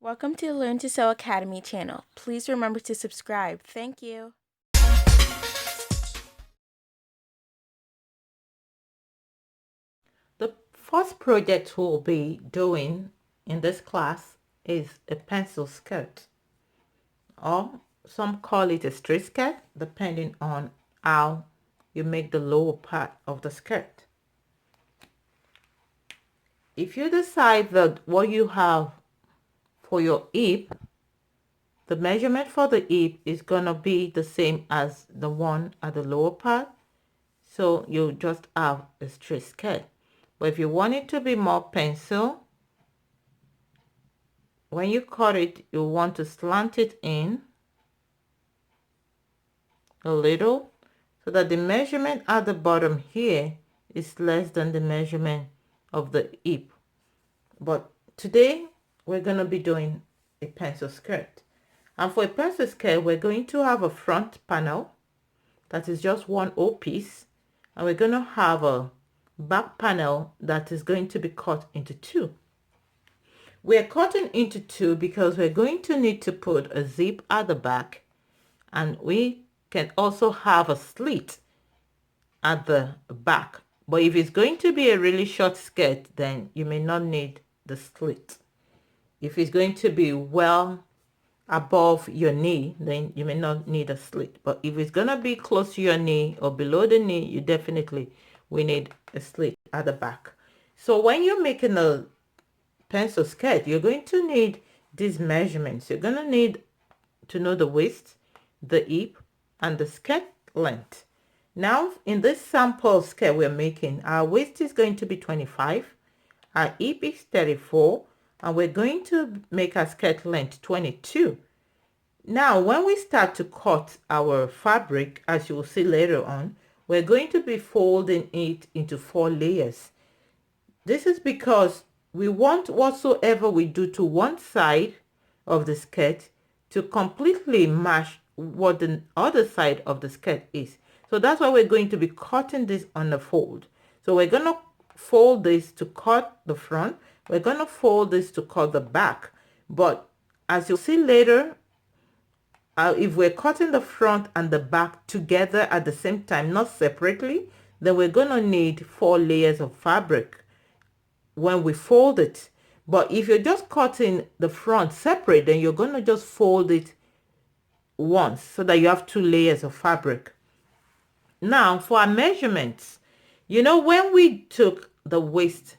Welcome to the Learn to Sew Academy channel. Please remember to subscribe. Thank you. The first project we'll be doing in this class is a pencil skirt, or some call it a straight skirt, depending on how you make the lower part of the skirt. If you decide that what you have for your hip, the measurement for the hip is gonna be the same as the one at the lower part, so you just have a straight skirt. But if you want it to be more pencil, when you cut it, you want to slant it in a little so that the measurement at the bottom here is less than the measurement of the hip. But today we're going to be doing a pencil skirt. And for a pencil skirt, we're going to have a front panel that is just one whole piece. And we're going to have a back panel that is going to be cut into two. We're cutting into two because we're going to need to put a zip at the back, and we can also have a slit at the back. But if it's going to be a really short skirt, then you may not need the slit. If it's going to be well above your knee, then you may not need a slit. But if it's going to be close to your knee or below the knee, you definitely will need a slit at the back. So when you're making a pencil skirt, you're going to need these measurements. You're going to need to know the waist, the hip, and the skirt length. Now, in this sample skirt we're making, our waist is going to be 25, our hip is 34, and we're going to make our skirt length 22. Now, when we start to cut our fabric, as you will see later on, we're going to be folding it into 4 layers. This is because we want whatsoever we do to one side of the skirt to completely match what the other side of the skirt is. So that's why we're going to be cutting this on the fold. So we're going to fold this to cut the front. We're going to fold this to cut the back. But as you'll see later, if we're cutting the front and the back together at the same time, not separately, then we're going to need 4 layers of fabric when we fold it. But if you're just cutting the front separate, then you're going to just fold it once so that you have 2 layers of fabric. Now for our measurements, when we took the waist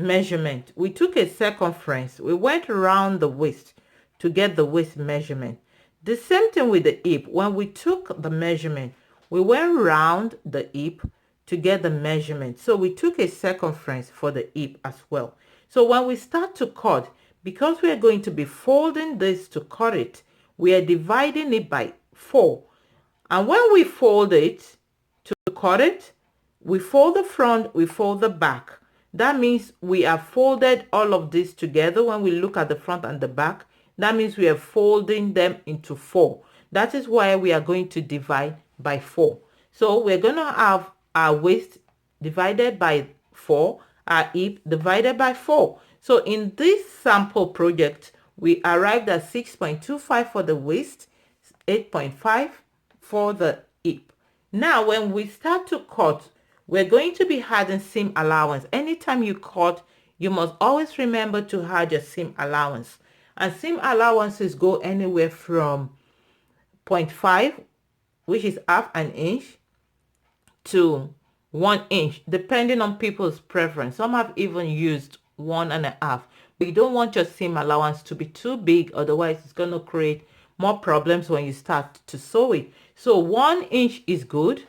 measurement, we took a circumference, we went around the waist to get the waist measurement. The same thing with the hip. When we took the measurement, we went around the hip to get the measurement. So we took a circumference for the hip as well. So when we start to cut, because we are going to be folding this to cut it, we are dividing it by 4. And when we fold it to cut it, we fold the front, we fold the back. That means we have folded all of this together. When we look at the front and the back, that means we are folding them into 4. That is why we are going to divide by 4. So we're going to have our waist divided by 4, our hip divided by 4. So in this sample project, we arrived at 6.25 for the waist, 8.5 for the hip. Now, when we start to cut, we're going to be adding seam allowance. Anytime you cut, you must always remember to add your seam allowance. And seam allowances go anywhere from 0.5, which is half an inch, to 1 inch, depending on people's preference. Some have even used 1.5. But you don't want your seam allowance to be too big, otherwise it's going to create more problems when you start to sew it. So 1 inch is good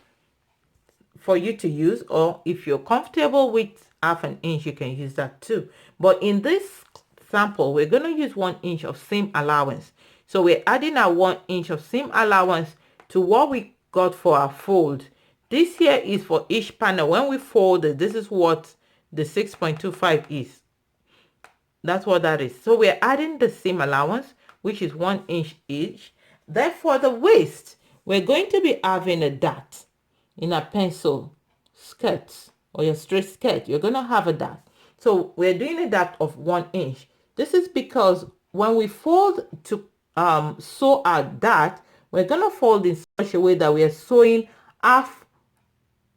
for you to use, or if you're comfortable with half an inch, you can use that too. But in this sample, we're going to use 1 inch of seam allowance. So we're adding our 1 inch of seam allowance to what we got for our fold. This here is for each panel. When we fold it, this is what the 6.25 is. That's what that is. So we're adding the seam allowance, which is 1 inch each. Then for the waist, we're going to be having a dart in a pencil skirt or your straight skirt. You're going to have a dart. So we're doing a dart of 1 inch. This is because when we fold to sew our dart, we're gonna fold in such a way that we are sewing half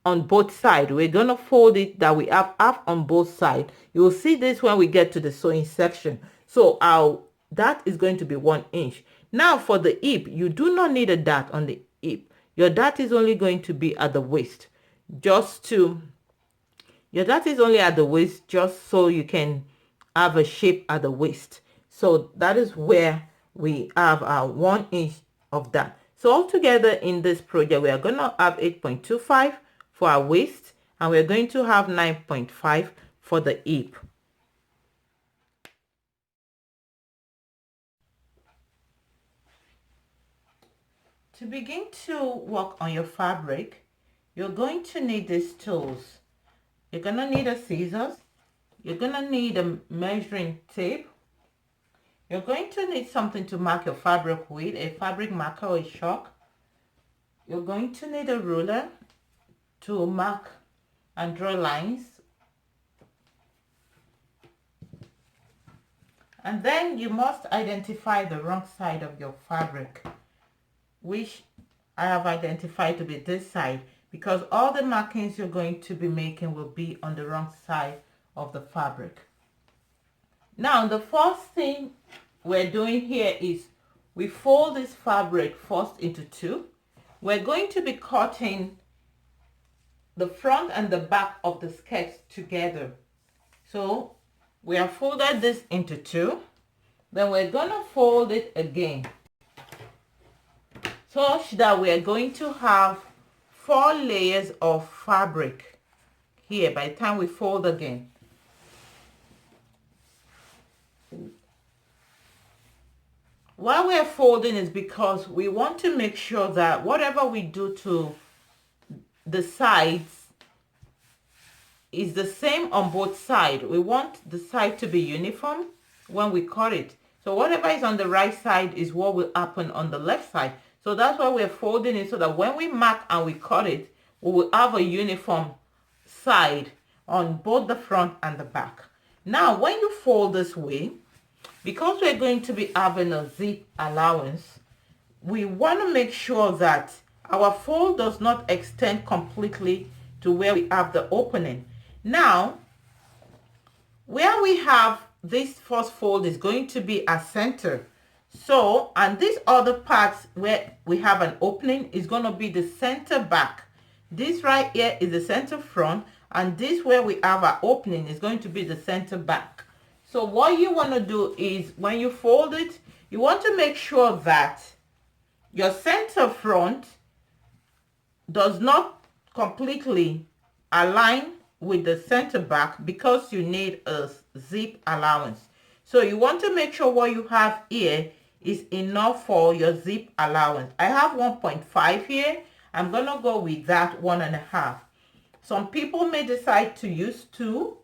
on both sides. We're gonna fold it that we have half on both sides. You will see this when we get to the sewing section. So our dart is going to be 1 inch. Now for the hip, you do not need a dart on the hip. Your dart is only going to be at the waist, just to your dart is only at the waist, just so you can have a shape at the waist. So that is where we have our 1 inch of that. So altogether in this project, we are going to have 8.25 for our waist, and we're going to have 9.5 for the hip. To begin to work on your fabric, you're going to need these tools. You're going to need a scissors. You're going to need a measuring tape. You're going to need something to mark your fabric with, a fabric marker or a chalk. You're going to need a ruler to mark and draw lines. And then you must identify the wrong side of your fabric, which I have identified to be this side, because all the markings you're going to be making will be on the wrong side of the fabric. Now, the first thing we're doing here is we fold this fabric first into two. We're going to be cutting the front and the back of the skirt together. So we have folded this into two. Then we're gonna fold it again, such that we're going to have 4 layers of fabric here by the time we fold again. Why we're folding is because we want to make sure that whatever we do to the sides is the same on both sides. We want the side to be uniform when we cut it. So whatever is on the right side is what will happen on the left side. So that's why we're folding it, so that when we mark and we cut it, we will have a uniform side on both the front and the back. Now, when you fold this way, because we're going to be having a zip allowance, we want to make sure that our fold does not extend completely to where we have the opening. Now, where we have this first fold is going to be a center. So, and this other parts where we have an opening is going to be the center back. This right here is the center front, and this where we have our opening is going to be the center back. So what you want to do is when you fold it, you want to make sure that your center front does not completely align with the center back, because you need a zip allowance. So you want to make sure what you have here is enough for your zip allowance. I have 1.5 here. I'm going to go with that 1.5. Some people may decide to use 2,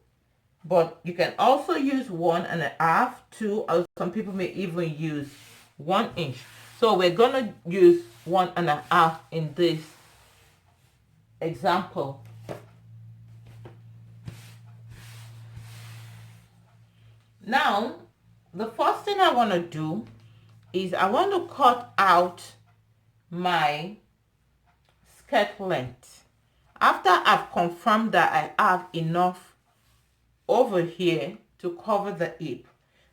but you can also use 1.5, 2, or some people may even use 1 inch. So we're going to use 1.5 in this example. Now, the first thing I want to do is I want to cut out my skirt length. After I've confirmed that I have enough over here to cover the hip.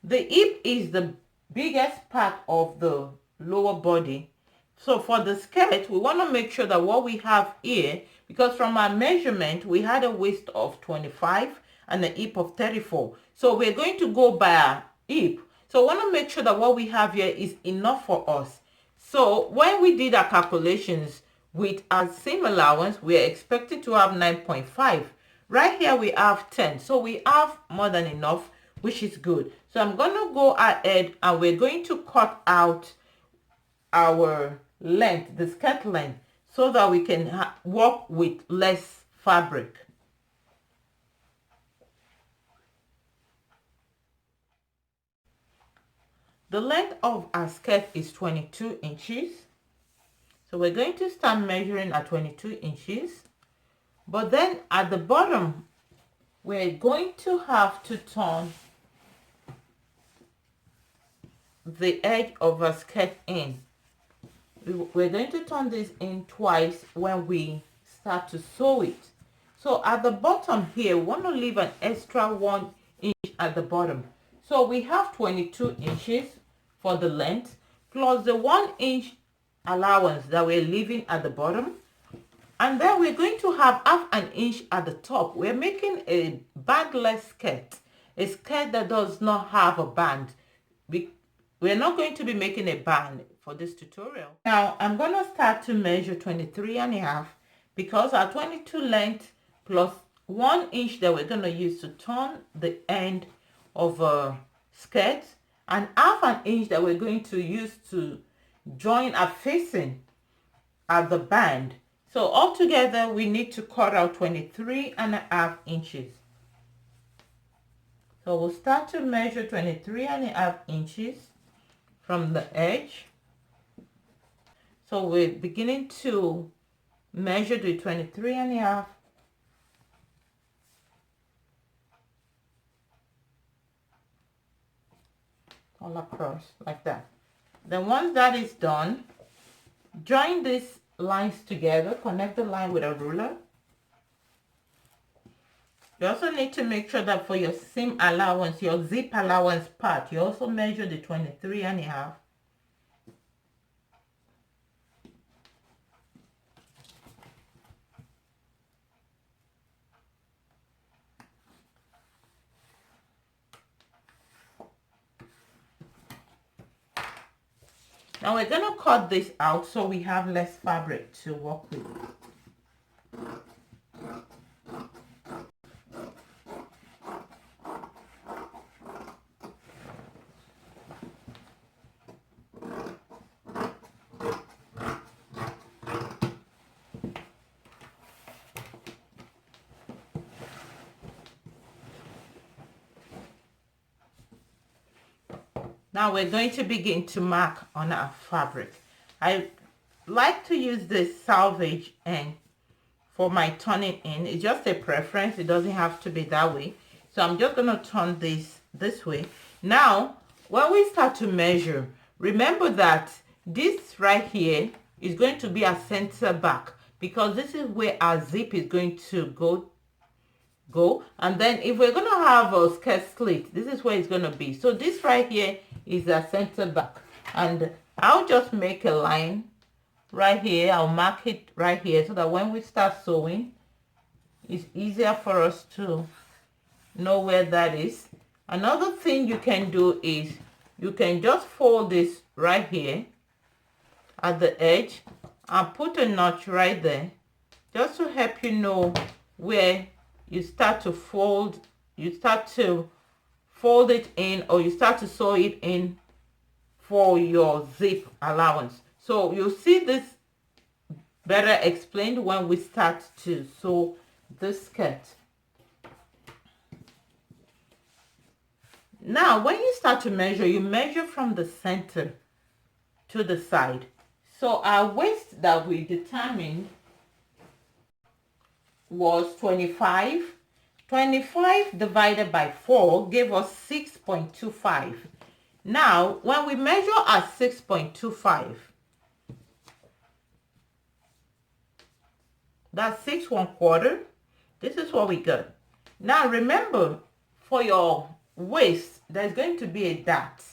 The hip is the biggest part of the lower body. So for the skirt, we want to make sure that what we have here, because from our measurement, we had a waist of 25 and a hip of 34. So we're going to go by our hip. So I want to make sure that what we have here is enough for us. So when we did our calculations with our seam allowance, we are expected to have 9.5. Right here we have 10. So we have more than enough, which is good. So I'm going to go ahead and we're going to cut out our length, the skirt length, so that we can work with less fabric. The length of our skirt is 22 inches. So we're going to start measuring at 22 inches. But then at the bottom, we're going to have to turn the edge of our skirt in. We're going to turn this in twice when we start to sew it. So at the bottom here, we want to leave an extra 1 inch at the bottom. So we have 22 inches for the length plus the 1 inch allowance that we're leaving at the bottom. And then we're going to have half an inch at the top. We're making a bandless skirt, a skirt that does not have a band. We're not going to be making a band for this tutorial. Now I'm going to start to measure 23.5 because our 22 length plus 1 inch that we're going to use to turn the end of a skirt and half an inch that we're going to use to join our facing at the band. So altogether we need to cut out 23.5 inches. So we'll start to measure 23.5 inches from the edge. So we're beginning to measure the 23.5 all across like that. Then once that is done, join these lines together, connect the line with a ruler. You also need to make sure that for your seam allowance, your zip allowance part, you also measure the 23.5. Now we're going to cut this out so we have less fabric to work with. Now we're going to begin to mark on our fabric. I like to use this salvage end for my turning in. It's just a preference. It doesn't have to be that way. So I'm just going to turn this way. Now, when we start to measure, remember that this right here is going to be a center back because this is where our zip is going to go. And then if we're going to have a skirt slit, this is where it's going to be. So this right here is a center back, and I'll just make a line right here. I'll mark it right here so that when we start sewing, it's easier for us to know where that is. Another thing you can do is you can just fold this right here at the edge and put a notch right there just to help you know where you start to fold it in, or you start to sew it in for your zip allowance. So you'll see this better explained when we start to sew this skirt. Now when you start to measure, you measure from the center to the side. So our waist that we determined was 25. 25 divided by 4 gave us 6.25. Now, when we measure at 6.25, that's 6 1/4. This is what we got. Now, remember, for your waist, there's going to be a dart.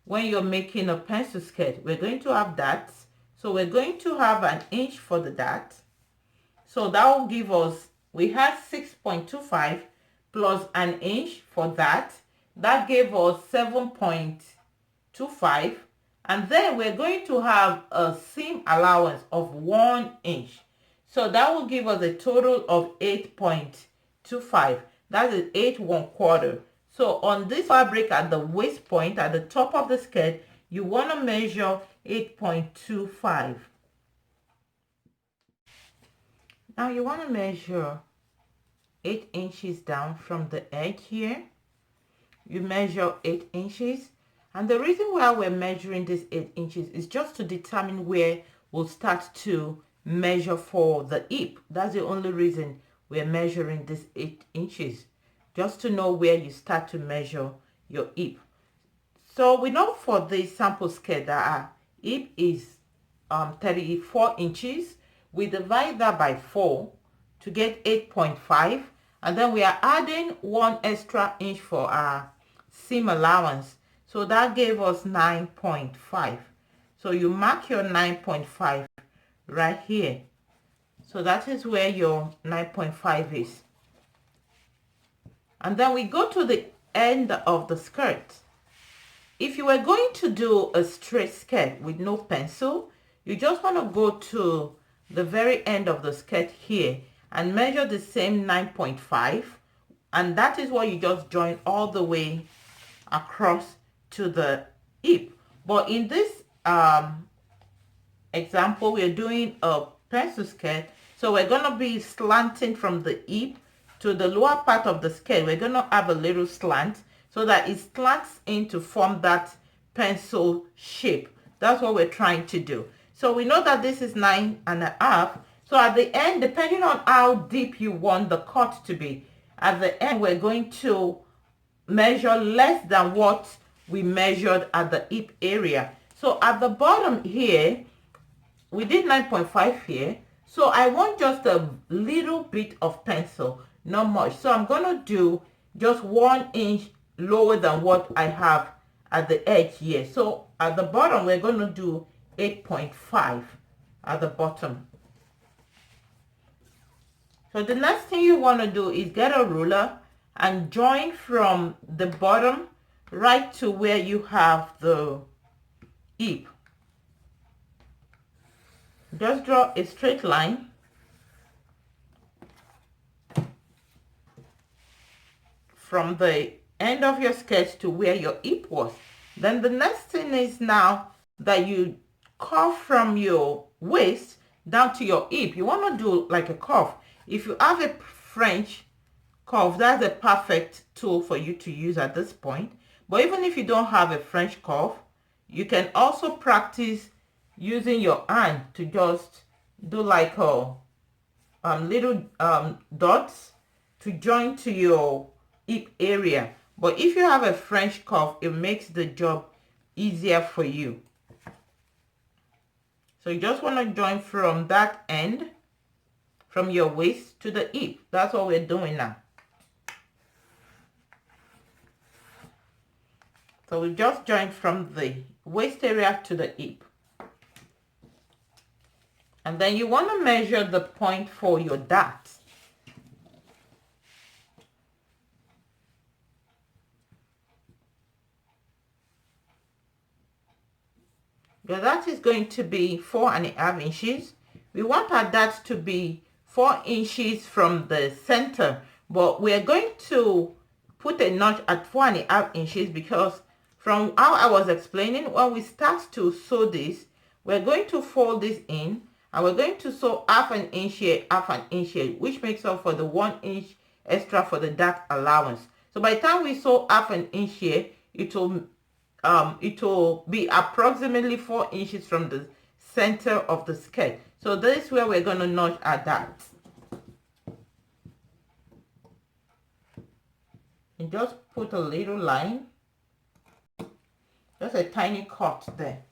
When you're making a pencil skirt, we're going to have darts. So we're going to have an inch for the dart. So that will give us, we had 6.25 plus an inch for that. That gave us 7.25. And then we're going to have a seam allowance of 1 inch. So that will give us a total of 8.25. That is 8 1/4. So on this fabric at the waist point, at the top of the skirt, you want to measure 8.25. Now you want to measure 8 inches down from the edge here. You measure 8 inches. And the reason why we're measuring this 8 inches is just to determine where we'll start to measure for the hip. That's the only reason we're measuring this 8 inches. Just to know where you start to measure your hip. So we know for the sample skirt that our hip is 34 inches. We divide that by 4 to get 8.5, and then we are adding 1 extra inch for our seam allowance. So that gave us 9.5. So you mark your 9.5 right here. So that is where your 9.5 is. And then we go to the end of the skirt. If you were going to do a straight skirt with no pencil, you just want to go to the very end of the skirt here and measure the same 9.5, and that is what you just join all the way across to the hip. But in this example, we're doing a pencil skirt, so we're going to be slanting from the hip to the lower part of the skirt. We're going to have a little slant so that it slants in to form that pencil shape. That's what we're trying to do. So we know that this is 9.5. So at the end, depending on how deep you want the cut to be, at the end we're going to measure less than what we measured at the hip area. So at the bottom here, we did 9.5 here. So I want just a little bit of pencil, not much. So I'm going to do just 1 inch lower than what I have at the edge here. So at the bottom, we're going to do 8.5 at the bottom. So the next thing you want to do is get a ruler and join from the bottom right to where you have the hip. Just draw a straight line from the end of your sketch to where your hip was. Then the next thing is now that you curve from your waist down to your hip. You want to do like a curve. If you have a French curve, that's a perfect tool for you to use at this point. But even if you don't have a French curve, you can also practice using your hand to just do like a little dots to join to your hip area. But if you have a French curve, it makes the job easier for you. So you just want to join from that end, from your waist to the hip. That's what we're doing now. So we just joined from the waist area to the hip. And then you want to measure the point for your dart. Your dart is going to be 4.5 inches. We want our dart to be 4 inches from the center, but we are going to put a notch at 4.5 inches because from how I was explaining, when we start to sew this, we're going to fold this in and we're going to sew half an inch here, half an inch here, which makes up for the 1 inch extra for the dart allowance. So by the time we sew half an inch here, it will be approximately 4 inches from the center of the skirt. So this is where we're going to notch our dart. And just put a little line, just a tiny cut there.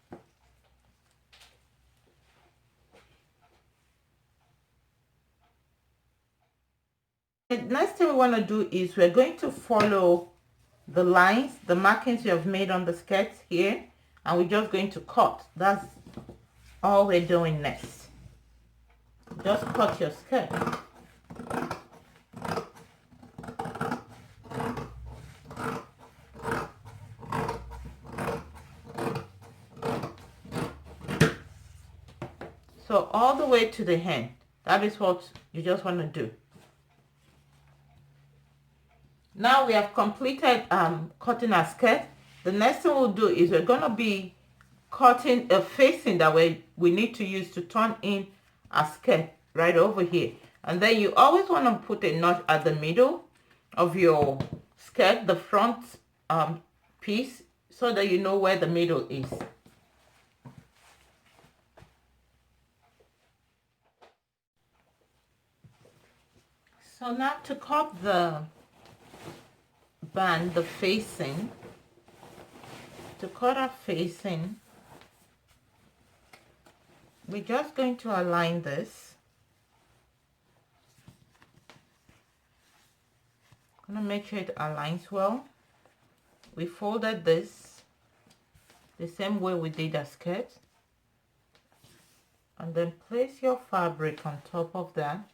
The next thing we want to do is we're going to follow the lines, the markings you have made on the skirt here, and we're just going to cut. That's all we're doing next. Just cut your skirt. So all the way to the hem. That is what you just want to do. Now we have completed cutting our skirt. The next thing we'll do is we're going to be cutting a facing that we need to use to turn in our skirt right over here. And then you always want to put a notch at the middle of your skirt, the front piece, so that you know where the middle is. So now to cut the band, the facing, To cut our facing, we're just going to align this. I'm going to make sure it aligns well. We folded this the same way we did our skirt. And then place your fabric on top of that.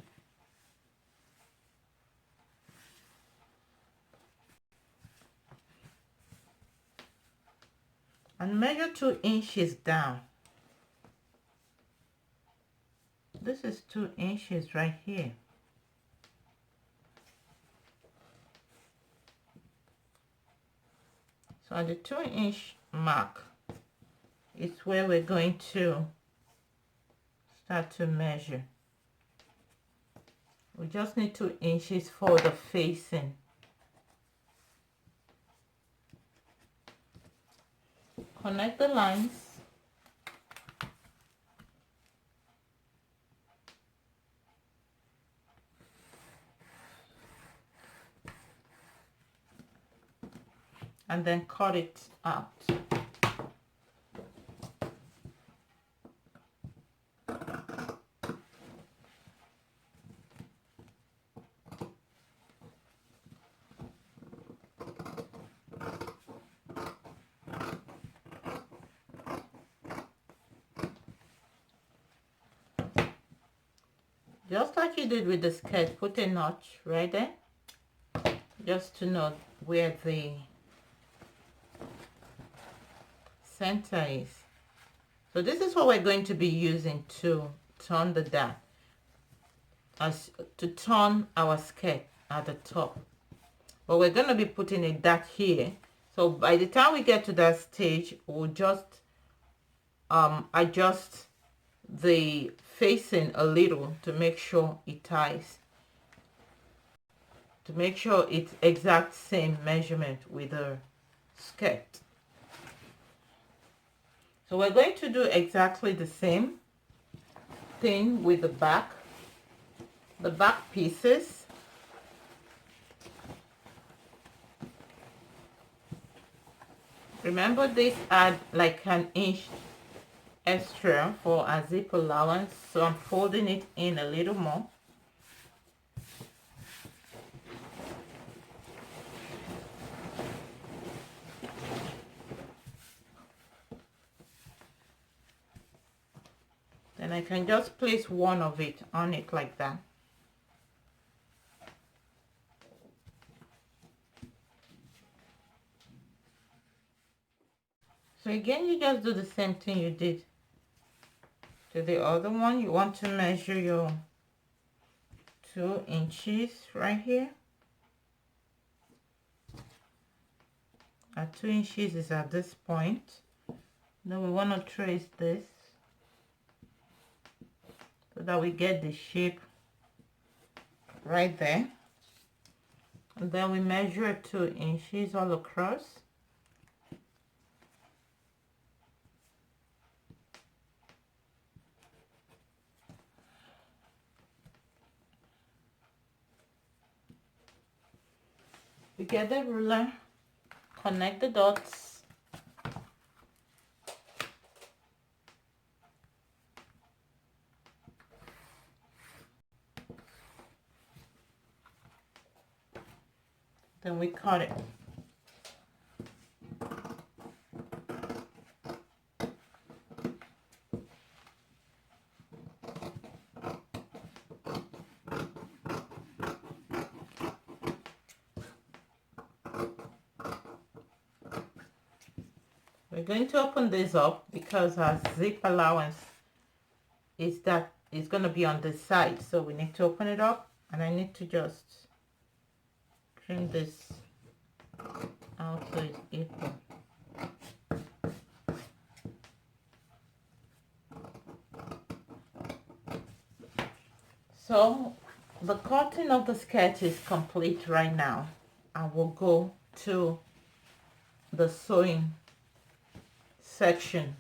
And measure 2 inches down. This is 2 inches right here. So at the 2-inch mark is where we're going to start to measure. We just need 2 inches for the facing. Connect the lines. And then cut it out. Just like you did with the skirt, put a notch right there, just to know where the center is. So this is what we're going to be using to turn the dart, as to turn our skirt at the top. But we're going to be putting a dart here. So by the time we get to that stage, we'll just adjust the facing a little to make sure it ties, to make sure it's exact same measurement with the skirt. So we're going to do exactly the same thing with the back pieces. Remember, these add like an inch extra for a zip allowance, so I'm folding it in a little more. Then I can just place one of it on it like that. So again, you just do the same thing you did to the other one. You want to measure your 2 inches right here. At 2 inches is at this point. Then we want to trace this so that we get the shape right there. And then we measure 2 inches all across. We get the ruler, connect the dots, then we cut it. We're going to open this up because our zip allowance is going to be on the side, so we need to open it up, and I need to just trim this out so it's equal. So the cutting of the skirt is complete right now, and we'll go to the sewing section